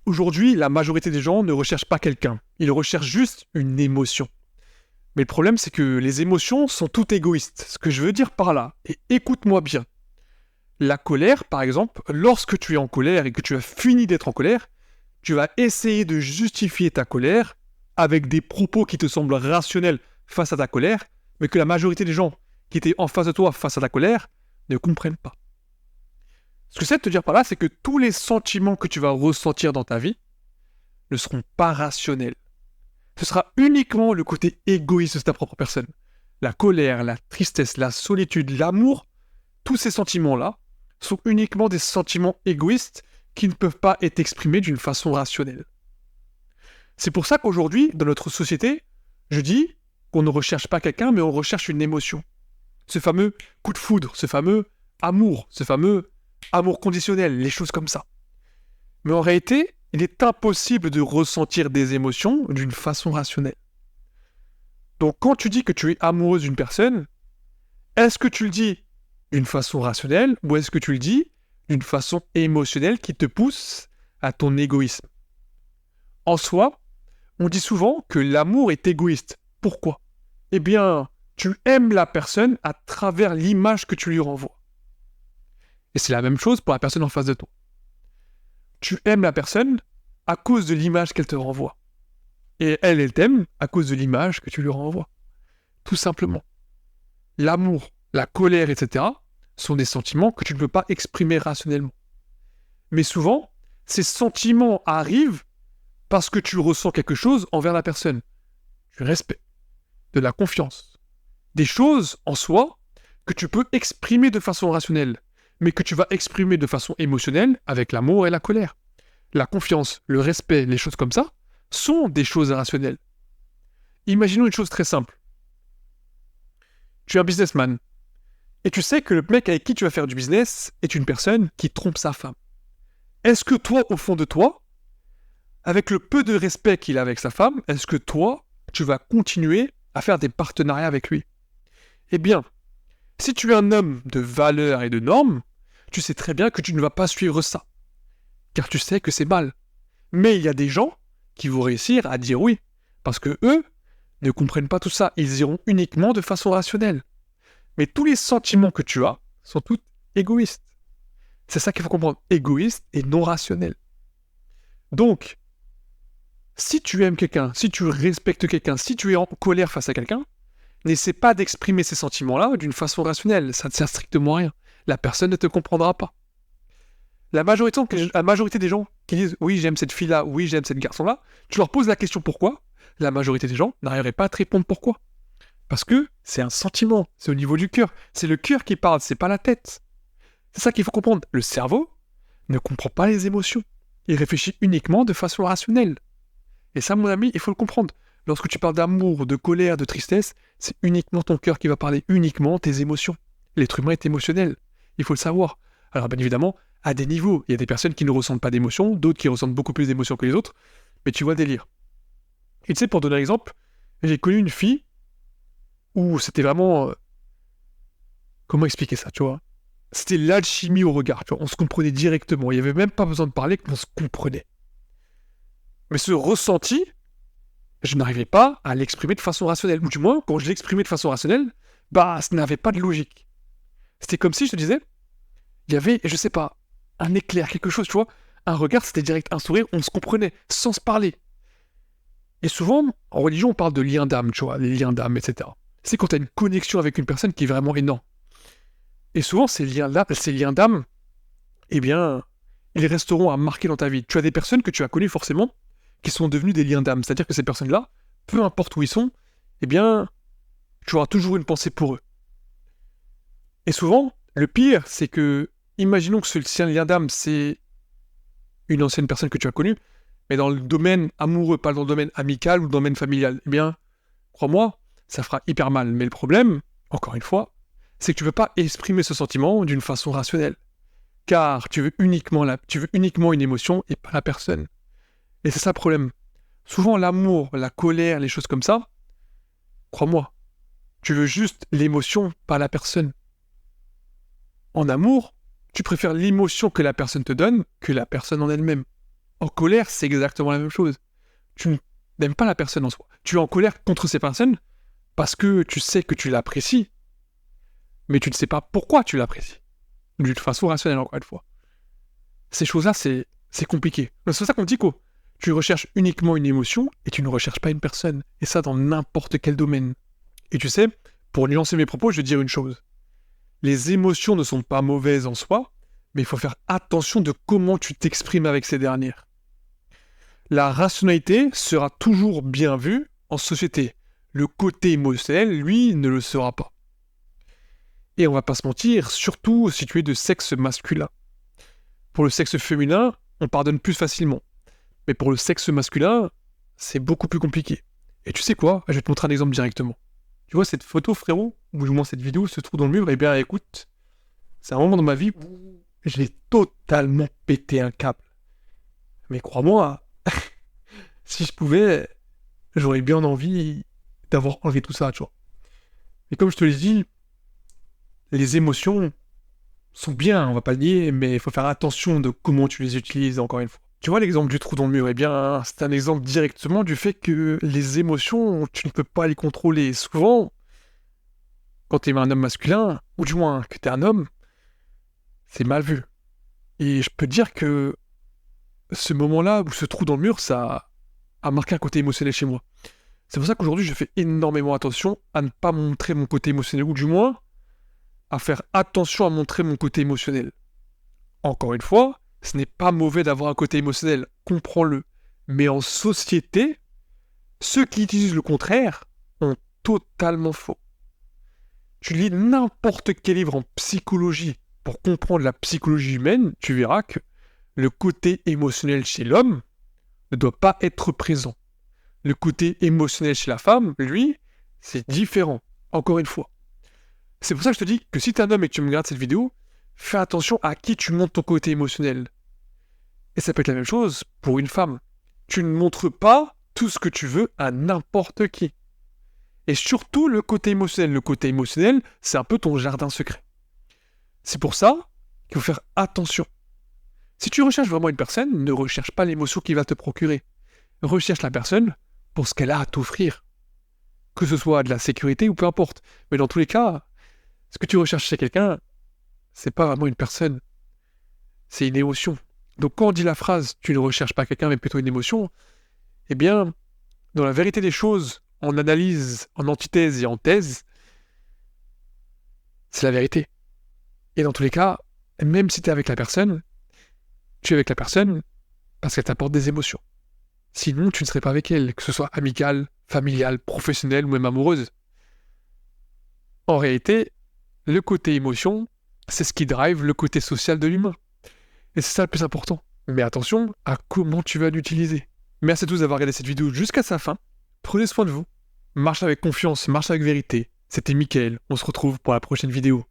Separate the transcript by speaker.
Speaker 1: Aujourd'hui, la majorité des gens ne recherchent pas quelqu'un. Ils recherchent juste une émotion. Mais le problème, c'est que les émotions sont toutes égoïstes. Ce que je veux dire par là, et écoute-moi bien. La colère, par exemple, lorsque tu es en colère et que tu as fini d'être en colère, tu vas essayer de justifier ta colère avec des propos qui te semblent rationnels face à ta colère, mais que la majorité des gens qui étaient en face de toi face à ta colère ne comprennent pas. Ce que c'est de te dire par là, c'est que tous les sentiments que tu vas ressentir dans ta vie ne seront pas rationnels. Ce sera uniquement le côté égoïste de ta propre personne. La colère, la tristesse, la solitude, l'amour, tous ces sentiments-là sont uniquement des sentiments égoïstes qui ne peuvent pas être exprimés d'une façon rationnelle. C'est pour ça qu'aujourd'hui, dans notre société, je dis qu'on ne recherche pas quelqu'un, mais on recherche une émotion. Ce fameux coup de foudre, ce fameux amour, ce fameux amour conditionnel, les choses comme ça. Mais en réalité, il est impossible de ressentir des émotions d'une façon rationnelle. Donc quand tu dis que tu es amoureuse d'une personne, est-ce que tu le dis d'une façon rationnelle ou est-ce que tu le dis d'une façon émotionnelle qui te pousse à ton égoïsme? En soi, on dit souvent que l'amour est égoïste. Pourquoi? Eh bien, tu aimes la personne à travers l'image que tu lui renvoies. Et c'est la même chose pour la personne en face de toi. Tu aimes la personne à cause de l'image qu'elle te renvoie. Et elle t'aime à cause de l'image que tu lui renvoies. Tout simplement. L'amour, la colère, etc. sont des sentiments que tu ne peux pas exprimer rationnellement. Mais souvent, ces sentiments arrivent parce que tu ressens quelque chose envers la personne. Du respect, de la confiance. Des choses en soi que tu peux exprimer de façon rationnelle, mais que tu vas exprimer de façon émotionnelle avec l'amour et la colère. La confiance, le respect, les choses comme ça, sont des choses irrationnelles. Imaginons une chose très simple. Tu es un businessman, et tu sais que le mec avec qui tu vas faire du business est une personne qui trompe sa femme. Est-ce que toi, au fond de toi, avec le peu de respect qu'il a avec sa femme, est-ce que toi, tu vas continuer à faire des partenariats avec lui? Eh bien, si tu es un homme de valeurs et de normes, tu sais très bien que tu ne vas pas suivre ça, car tu sais que c'est mal. Mais il y a des gens qui vont réussir à dire oui, parce que eux ne comprennent pas tout ça, ils iront uniquement de façon rationnelle. Mais tous les sentiments que tu as sont tous égoïstes. C'est ça qu'il faut comprendre, égoïste et non rationnel. Donc, si tu aimes quelqu'un, si tu respectes quelqu'un, si tu es en colère face à quelqu'un, n'essaie pas d'exprimer ces sentiments-là d'une façon rationnelle, ça ne sert strictement à rien. La personne ne te comprendra pas. La majorité des gens qui disent « oui, j'aime cette fille-là, oui, j'aime cette garçon-là », tu leur poses la question « pourquoi ?» La majorité des gens n'arriveraient pas à te répondre « pourquoi ?» Parce que c'est un sentiment, c'est au niveau du cœur. C'est le cœur qui parle, c'est pas la tête. C'est ça qu'il faut comprendre. Le cerveau ne comprend pas les émotions. Il réfléchit uniquement de façon rationnelle. Et ça, mon ami, il faut le comprendre. Lorsque tu parles d'amour, de colère, de tristesse, c'est uniquement ton cœur qui va parler, uniquement tes émotions. L'être humain est émotionnel. Il faut le savoir. Alors, bien évidemment, à des niveaux. Il y a des personnes qui ne ressentent pas d'émotions, d'autres qui ressentent beaucoup plus d'émotions que les autres. Mais tu vois le délire. Et tu sais, pour donner un exemple, j'ai connu une fille où c'était vraiment... comment expliquer ça, tu vois? C'était l'alchimie au regard, tu vois? On se comprenait directement. Il n'y avait même pas besoin de parler, qu'on se comprenait. Mais ce ressenti, je n'arrivais pas à l'exprimer de façon rationnelle. Ou du moins, quand je l'exprimais de façon rationnelle, bah, ça n'avait pas de logique. C'était comme si, je te disais, il y avait, je sais pas, un éclair, quelque chose, tu vois? Un regard, c'était direct, un sourire, on se comprenait, sans se parler. Et souvent, en religion, on parle de lien d'âme, tu vois, les liens d'âme, etc. C'est quand tu as une connexion avec une personne qui est vraiment énorme. Et souvent, ces liens d'âme, eh bien, ils resteront à marquer dans ta vie. Tu as des personnes que tu as connues forcément, qui sont devenues des liens d'âme. C'est-à-dire que ces personnes-là, peu importe où ils sont, eh bien, tu auras toujours une pensée pour eux. Et souvent, le pire, c'est que, imaginons que ce lien d'âme, c'est une ancienne personne que tu as connue, mais dans le domaine amoureux, pas dans le domaine amical ou le domaine familial, eh bien, crois-moi, ça fera hyper mal. Mais le problème, encore une fois, c'est que tu ne veux pas exprimer ce sentiment d'une façon rationnelle. Car tu veux uniquement une émotion et pas la personne. Et c'est ça le problème. Souvent, l'amour, la colère, les choses comme ça, crois-moi, tu veux juste l'émotion, pas la personne. En amour, tu préfères l'émotion que la personne te donne que la personne en elle-même. En colère, c'est exactement la même chose. Tu n'aimes pas la personne en soi. Tu es en colère contre ces personnes parce que tu sais que tu l'apprécies, mais tu ne sais pas pourquoi tu l'apprécies. D'une façon rationnelle, encore une fois. Ces choses-là, c'est compliqué. C'est pour ça qu'on dit que tu recherches uniquement une émotion et tu ne recherches pas une personne. Et ça, dans n'importe quel domaine. Et tu sais, pour nuancer mes propos, je vais dire une chose. Les émotions ne sont pas mauvaises en soi, mais il faut faire attention de comment tu t'exprimes avec ces dernières. La rationalité sera toujours bien vue en société. Le côté émotionnel, lui, ne le sera pas. Et on va pas se mentir, surtout si tu es de sexe masculin. Pour le sexe féminin, on pardonne plus facilement. Mais pour le sexe masculin, c'est beaucoup plus compliqué. Et tu sais quoi? Je vais te montrer un exemple directement. Tu vois cette photo, frérot, ou du moins cette vidéo se trouve dans le mur, eh bien écoute, c'est un moment dans ma vie où j'ai totalement pété un câble. Mais crois-moi, si je pouvais, j'aurais bien envie d'avoir enlevé tout ça, tu vois. Et comme je te l'ai dit, les émotions sont bien, on va pas le nier, mais il faut faire attention de comment tu les utilises, encore une fois. Tu vois l'exemple du trou dans le mur, eh bien, c'est un exemple directement du fait que les émotions, tu ne peux pas les contrôler. Souvent, quand tu es un homme masculin, ou du moins que tu es un homme, c'est mal vu. Et je peux te dire que ce moment-là, ou ce trou dans le mur, ça a marqué un côté émotionnel chez moi. C'est pour ça qu'aujourd'hui, je fais énormément attention à ne pas montrer mon côté émotionnel, ou du moins, à faire attention à montrer mon côté émotionnel. Encore une fois, ce n'est pas mauvais d'avoir un côté émotionnel, comprends-le. Mais en société, ceux qui utilisent le contraire ont totalement faux. Tu lis n'importe quel livre en psychologie pour comprendre la psychologie humaine, tu verras que le côté émotionnel chez l'homme ne doit pas être présent. Le côté émotionnel chez la femme, lui, c'est différent. Encore une fois. C'est pour ça que je te dis que si tu es un homme et que tu me regardes cette vidéo, fais attention à qui tu montres ton côté émotionnel. Et ça peut être la même chose pour une femme. Tu ne montres pas tout ce que tu veux à n'importe qui. Et surtout le côté émotionnel. Le côté émotionnel, c'est un peu ton jardin secret. C'est pour ça qu'il faut faire attention. Si tu recherches vraiment une personne, ne recherche pas l'émotion qu'il va te procurer. Recherche la personne pour ce qu'elle a à t'offrir. Que ce soit de la sécurité ou peu importe. Mais dans tous les cas, ce que tu recherches chez quelqu'un, c'est pas vraiment une personne. C'est une émotion. Donc quand on dit la phrase « tu ne recherches pas quelqu'un mais plutôt une émotion », eh bien, dans la vérité des choses, en analyse, en antithèse et en thèse, c'est la vérité. Et dans tous les cas, même si tu es avec la personne, tu es avec la personne parce qu'elle t'apporte des émotions. Sinon, tu ne serais pas avec elle, que ce soit amicale, familiale, professionnelle ou même amoureuse. En réalité, le côté émotion, c'est ce qui drive le côté social de l'humain. Et c'est ça le plus important. Mais attention à comment tu vas l'utiliser. Merci à tous d'avoir regardé cette vidéo jusqu'à sa fin. Prenez soin de vous. Marche avec confiance, marche avec vérité. C'était Mickaël. On se retrouve pour la prochaine vidéo.